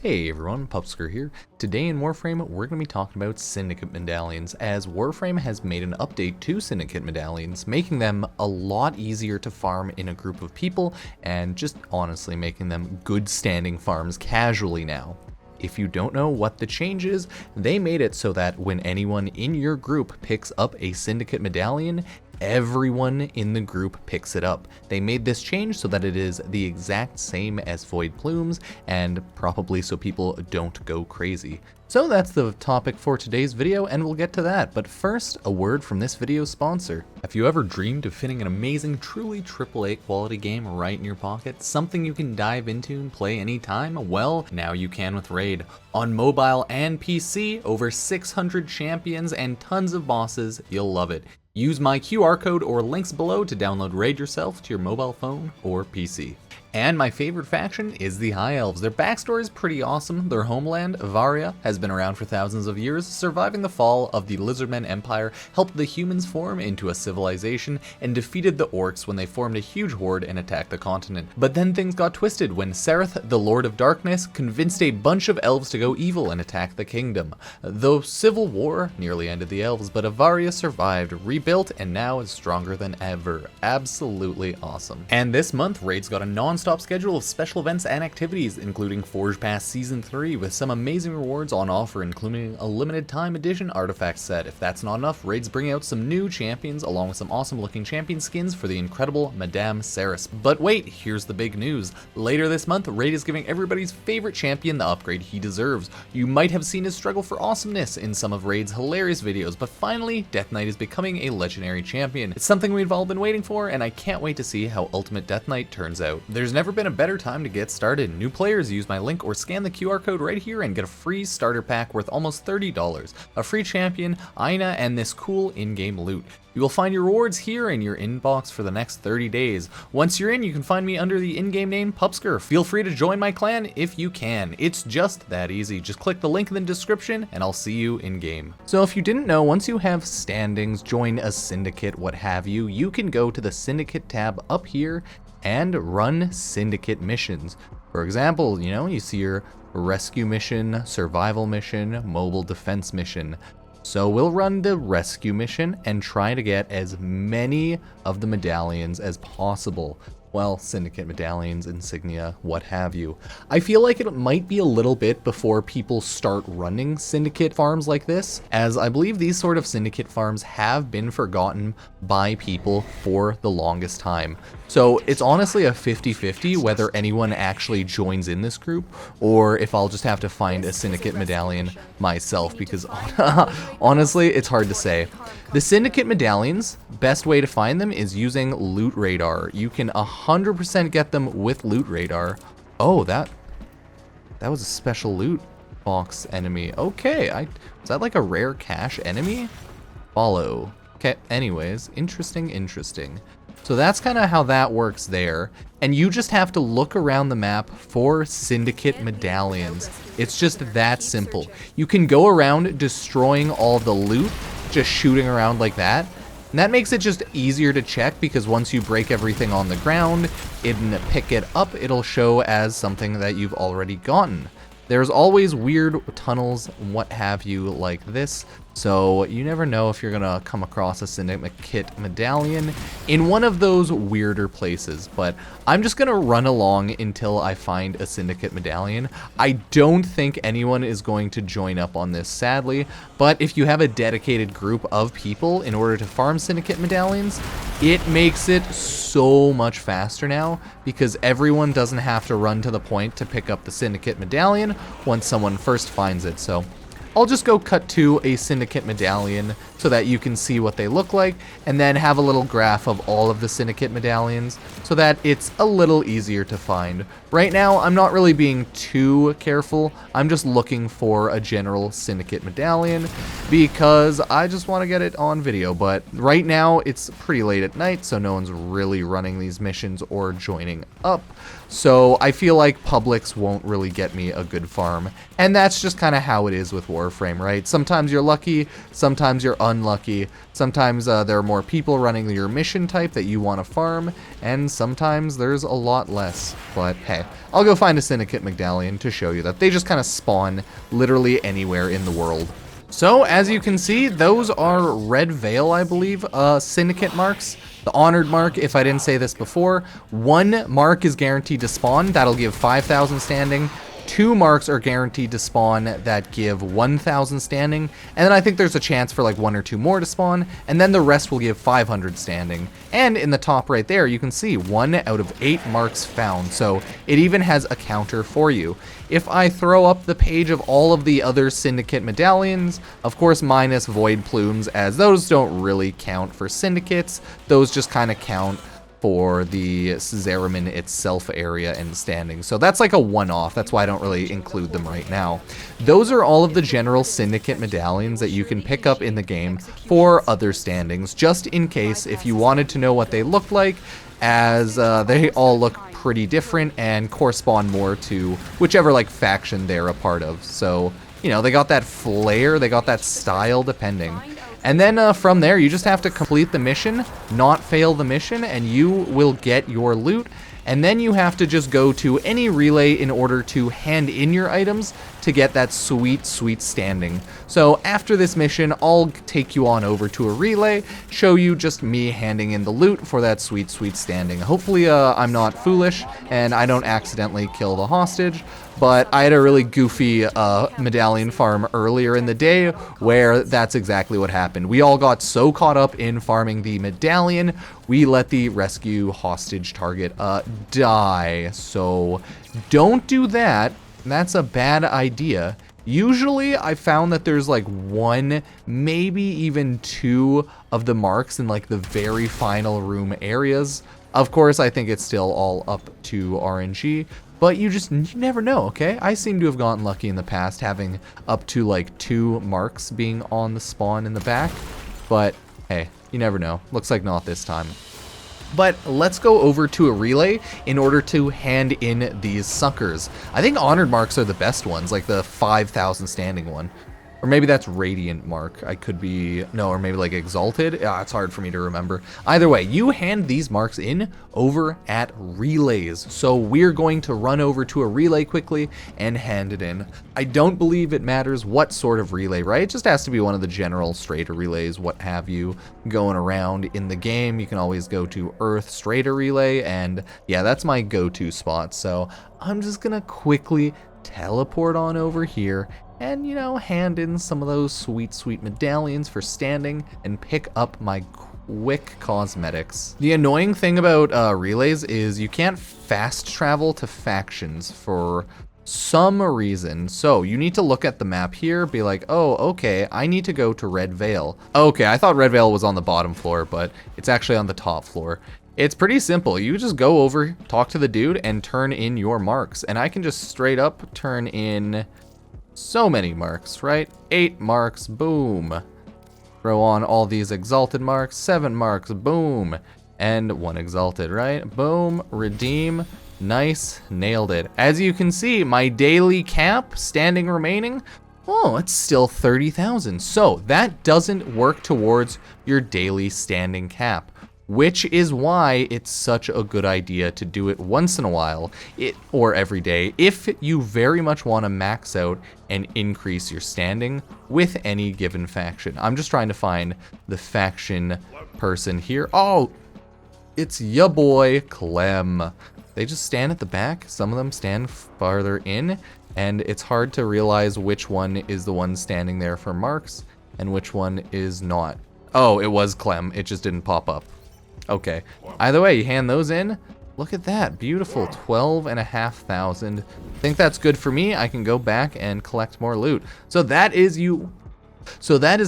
Hey everyone, Pupsker here. Today in Warframe, we're going to be talking about Syndicate Medallions, as Warframe has made an update to Syndicate Medallions, making them a lot easier to farm in a group of people, and just honestly making them good standing farms casually now. If you don't know what the change is, they made it so that when anyone in your group picks up a Syndicate Medallion, everyone in the group picks it up. They made this change so that it is the exact same as Void Plumes, and probably so people don't go crazy. So that's the topic for today's video, and we'll get to that. But first, a word from this video's sponsor. Have you ever dreamed of fitting an amazing, truly AAA quality game right in your pocket? Something you can dive into and play anytime? Well, now you can with Raid. On mobile and PC, over 600 champions and tons of bosses. You'll love it. Use my QR code or links below to download Raid yourself to your mobile phone or PC. And my favorite faction is the High Elves. Their backstory is pretty awesome. Their homeland, Varia, has been around for thousands of years. Surviving the fall of the Lizardmen Empire helped the humans form into a civilization and defeated the orcs when they formed a huge horde and attacked the continent. But then things got twisted when Sereth, the Lord of Darkness, convinced a bunch of elves to go evil and attack the kingdom. The civil war nearly ended the elves, but Avaria survived, rebuilt, and now is stronger than ever. Absolutely awesome. And this month, Raid's got a non-stop schedule of special events and activities, including Forge Pass Season 3 with some amazing rewards on offer, including a limited time edition artifact set. If that's not enough, Raid's bringing out some new champions along with some awesome looking champion skins for the incredible Madame Ceres. But wait, here's the big news. Later this month, Raid is giving everybody's favorite champion the upgrade he deserves. You might have seen his struggle for awesomeness in some of Raid's hilarious videos, but finally, Death Knight is becoming a legendary champion. It's something we've all been waiting for, and I can't wait to see how Ultimate Death Knight turns out. There's never been a better time to get started. New players use my link or scan the QR code right here and get a free starter pack worth almost $30, a free champion, Aina, and this cool in-game loot. You will find your rewards here in your inbox for the next 30 days. Once you're in, you can find me under the in-game name Pupsker. Feel free to join my clan if you can. It's just that easy. Just click the link in the description and I'll see you in-game. So if you didn't know, once you have standings, join a syndicate, what have you, you can go to the syndicate tab up here and run syndicate missions. For example, you see your rescue mission, survival mission, mobile defense mission. So we'll run the rescue mission and try to get as many of the medallions as possible. Well, syndicate medallions, insignia, what have you. I feel like it might be a little bit before people start running syndicate farms like this, as I believe these sort of syndicate farms have been forgotten by people for the longest time. So it's honestly a 50-50 whether anyone actually joins in this group, or if I'll just have to find a syndicate medallion myself, because honestly, it's hard to say. The syndicate medallions, best way to find them is using Loot Radar. You can 100% get them with Loot Radar. Oh, that was a special loot box enemy. Okay, is that like a rare cache enemy? Follow. Okay, anyways, interesting. So that's kind of how that works there. And you just have to look around the map for syndicate medallions. It's just that simple. You can go around destroying all the loot, just shooting around like that. And that makes it just easier to check, because once you break everything on the ground, and pick it up, it'll show as something that you've already gotten. There's always weird tunnels, what have you, like this, so you never know if you're gonna come across a syndicate medallion in one of those weirder places, but I'm just gonna run along until I find a syndicate medallion. I don't think anyone is going to join up on this, sadly, but if you have a dedicated group of people in order to farm syndicate medallions, it makes it so much faster now, because everyone doesn't have to run to the point to pick up the syndicate medallion once someone first finds it. So I'll just go cut to a syndicate medallion so that you can see what they look like, and then have a little graph of all of the syndicate medallions so that it's a little easier to find. Right now, I'm not really being too careful. I'm just looking for a general syndicate medallion because I just want to get it on video. But right now, it's pretty late at night, so no one's really running these missions or joining up. So I feel like Publix won't really get me a good farm, and that's just kind of how it is with Warframe. Warframe, right? Sometimes you're lucky, sometimes you're unlucky, sometimes there are more people running your mission type that you want to farm, and sometimes there's a lot less. But hey, I'll go find a Syndicate Medallion to show you that they just kind of spawn literally anywhere in the world. So, as you can see, those are Red Veil, I believe, Syndicate marks. The Honored mark, if I didn't say this before, 1 mark is guaranteed to spawn. That'll give 5,000 standing. 2 marks are guaranteed to spawn that give 1,000 standing, and then I think there's a chance for like 1 or 2 more to spawn, and then the rest will give 500 standing. And in the top right there, you can see 1 out of 8 marks found, so it even has a counter for you. If I throw up the page of all of the other Syndicate medallions, of course minus Void plumes, as those don't really count for syndicates, those just kind of count for the Zeramin itself area and standing. So that's like a one-off. That's why I don't really include them right now. Those are all of the general Syndicate medallions that you can pick up in the game for other standings, just in case if you wanted to know what they look like, as they all look pretty different and correspond more to whichever like faction they're a part of. So, you know, they got that flair, they got that style depending. And then from there, you just have to complete the mission, not fail the mission, and you will get your loot. And then you have to just go to any relay in order to hand in your items to get that sweet, sweet standing. So after this mission, I'll take you on over to a relay, show you just me handing in the loot for that sweet, sweet standing. Hopefully I'm not foolish and I don't accidentally kill the hostage. But I had a really goofy medallion farm earlier in the day where that's exactly what happened. We all got so caught up in farming the medallion, we let the rescue hostage target die. So don't do that. That's a bad idea. Usually I found that there's like 1, maybe even 2 of the marks in like the very final room areas. Of course, I think it's still all up to RNG. But you never know, okay? I seem to have gotten lucky in the past, having up to like 2 marks being on the spawn in the back. But hey, you never know. Looks like not this time. But let's go over to a relay in order to hand in these suckers. I think honored marks are the best ones, like the 5,000 standing one. Or maybe that's Radiant Mark. I could be... No, or maybe like Exalted. It's hard for me to remember. Either way, you hand these marks in over at relays. So we're going to run over to a relay quickly and hand it in. I don't believe it matters what sort of relay, right? It just has to be one of the general straighter relays, what have you, going around in the game. You can always go to Earth straighter relay, and yeah, that's my go-to spot. So I'm just gonna quickly teleport on over here and, you know, hand in some of those sweet, sweet medallions for standing and pick up my quick cosmetics. The annoying thing about relays is you can't fast travel to factions for some reason. So you need to look at the map here, be like, oh, okay, I need to go to Red Veil. Okay, I thought Red Veil was on the bottom floor, but it's actually on the top floor. It's pretty simple. You just go over, talk to the dude, and turn in your marks. And I can just straight up turn in so many marks, right? 8 marks, boom. Throw on all these exalted marks, 7 marks, boom. And 1 exalted, right? Boom, redeem, nice, nailed it. As you can see, my daily cap, standing remaining, oh, it's still 30,000. So that doesn't work towards your daily standing cap, which is why it's such a good idea to do it once in a while, or every day, if you very much want to max out and increase your standing with any given faction. I'm just trying to find the faction person here. Oh, it's ya boy, Clem. They just stand at the back. Some of them stand farther in, and it's hard to realize which one is the one standing there for marks and which one is not. Oh, it was Clem. It just didn't pop up. Okay, either way, you hand those in. Look at that, beautiful, 12,500. Think that's good for me. I can go back and collect more loot. So that is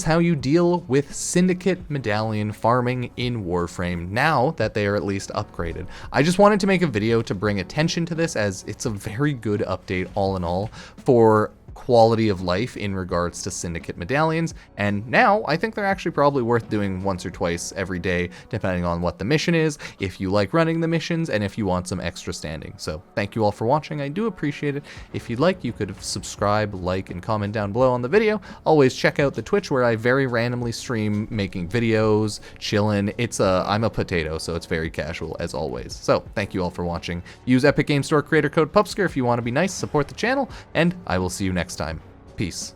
how you deal with Syndicate Medallion farming in Warframe, now that they are at least upgraded. I just wanted to make a video to bring attention to this, as it's a very good update all in all for quality of life in regards to Syndicate Medallions, and now I think they're actually probably worth doing once or twice every day, depending on what the mission is, if you like running the missions, and if you want some extra standing. So thank you all for watching, I do appreciate it. If you'd like, you could subscribe, like, and comment down below on the video. Always check out the Twitch where I very randomly stream making videos, chilling. I'm a potato, so it's very casual as always. So thank you all for watching. Use Epic Games Store creator code Pupsker if you want to be nice, support the channel, and I will see you next time. Peace.